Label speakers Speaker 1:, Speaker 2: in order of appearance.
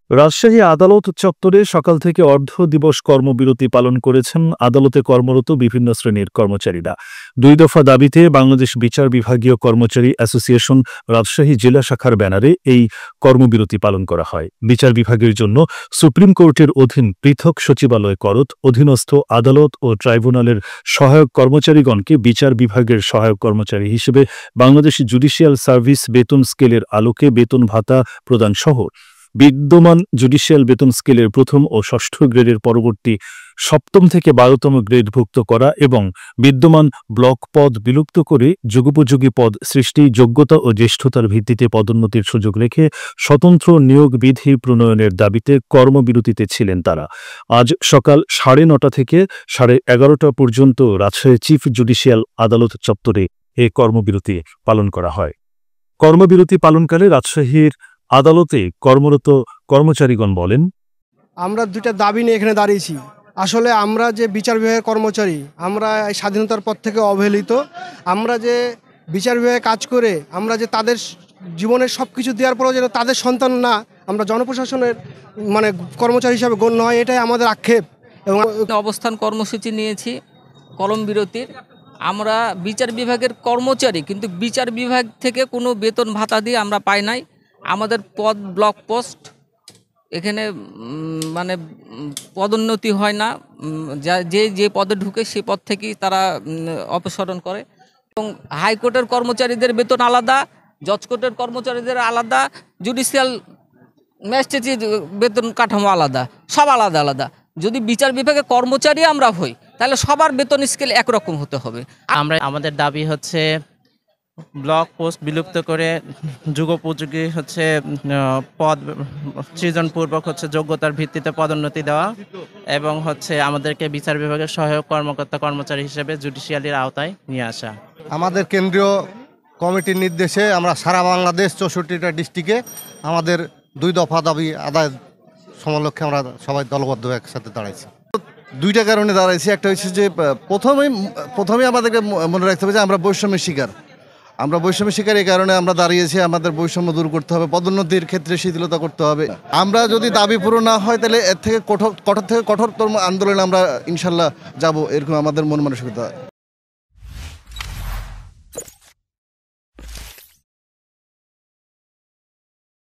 Speaker 1: রাজশাহী আদালত চত্বরে সকাল থেকে অর্ধ দিবস কর্মবিরতি পালন করেছেন আদালতে কর্মরত বিভিন্ন শ্রেণীর কর্মচারীরা। ২ দফা দাবিতে বাংলাদেশ বিচার বিভাগীয় কর্মচারী অ্যাসোসিয়েশন রাজশাহী জেলা শাখার ব্যানারে এই কর্মবিরতি পালন করা হয়। বিচার বিভাগের জন্য সুপ্রিম কোর্টের অধীন পৃথক সচিবালয় করত অধীনস্থ আদালত ও ট্রাইব্যুনালের সহায়ক কর্মচারীগণকে বিচার বিভাগের সহায়ক কর্মচারী হিসেবে বাংলাদেশ জুডিশিয়াল সার্ভিস বেতন স্কেলের আলোকে বেতন ভাতা প্রদান সহ বিদ্যমান জুডিশিয়াল বেতন স্কেলের প্রথম ও ষষ্ঠ গ্রেডের পরবর্তী সপ্তম থেকে ১২তম গ্রেডভুক্ত করা এবং বিদ্যমান ব্লক পদ বিলুপ্ত করে যুগোপযোগী পদ সৃষ্টি, যোগ্যতা ও জ্যেষ্ঠতার ভিত্তিতে পদোন্নতির সুযোগ রেখে স্বতন্ত্র নিয়োগ বিধি প্রণয়নের দাবিতে কর্মবিরতিতে ছিলেন তারা। আজ সকাল ৯:৩০ থেকে ১১:৩০ পর্যন্ত রাজশাহী চিফ জুডিশিয়াল আদালত চত্বরে এ কর্মবিরতি পালন করা হয়। কর্মবিরতি পালনকালে রাজশাহীর আদালতে কর্মরত কর্মচারীগণ বলেন,
Speaker 2: আমরা দুইটা দাবি নিয়ে এখানে দাঁড়িয়েছি। আসলে আমরা যে বিচার বিভাগের কর্মচারী, আমরা এই স্বাধীনতার পর থেকে অবহেলিত। আমরা যে বিচার বিভাগে কাজ করে আমরা যে তাদের জীবনের সব কিছু দেওয়ার পরেও যেন তাদের সন্তান না আমরা জনপ্রশাসনের কর্মচারী হিসাবে গণ্য হয়, এটাই আমাদের আক্ষেপ। এবং
Speaker 3: অবস্থান কর্মসূচি নিয়েছি কলম বিরতির। আমরা বিচার বিভাগের কর্মচারী, কিন্তু বিচার বিভাগ থেকে কোনো বেতন ভাতা দিয়ে আমরা পাই নাই। আমাদের পদ ব্লক পোস্ট, এখানে পদোন্নতি হয় না। যে পদে ঢুকে সেই পদ থেকেই তারা অপসারণ করে। এবং হাইকোর্টের কর্মচারীদের বেতন আলাদা, জজ কোর্টের কর্মচারীদের আলাদা, জুডিশিয়াল ম্যাজিস্ট্রেটের বেতন কাঠামো আলাদা, সব আলাদা আলাদা। যদি বিচার বিভাগের কর্মচারী আমরা হই তাহলে সবার বেতন স্কেল একরকম হতে হবে।
Speaker 4: আমাদের দাবি হচ্ছে ব্লক পোস্ট বিলুপ্ত করে যুগোপযোগী পদ সৃজনপূর্বক যোগ্যতার ভিত্তিতে পদোন্নতি দেওয়া এবং আমাদেরকে বিচার বিভাগের সহায়ক কর্মকর্তা কর্মচারী হিসেবে জুডিশিয়ালির আওতায় নিয়ে আসা।
Speaker 5: আমাদের কেন্দ্রীয় কমিটির নির্দেশে আমরা সারা বাংলাদেশ ৬৪টা ডিস্ট্রিক্টে আমাদের ২ দফা দাবি আদায় সমলক্ষ্যে আমরা সবাই দলবদ্ধ একসাথে দাঁড়াইছি। দুইটা কারণে দাঁড়াইছি। একটা হচ্ছে যে প্রথমেই আমাদেরকে মনে রাখতে হবে যে আমরা বৈষম্যের শিকার। এই কারণে আমরা দাঁড়িয়েছি। আমাদের বৈষম্য দূর করতে হবে, পদোন্নতির ক্ষেত্রে শিথিলতা করতে হবে। আমরা যদি দাবি পূরণ না হয় তাহলে এর থেকে কঠোরতম আন্দোলনে আমরা ইনশাল্লাহ যাব, এরকম আমাদের মন মানসিকতা।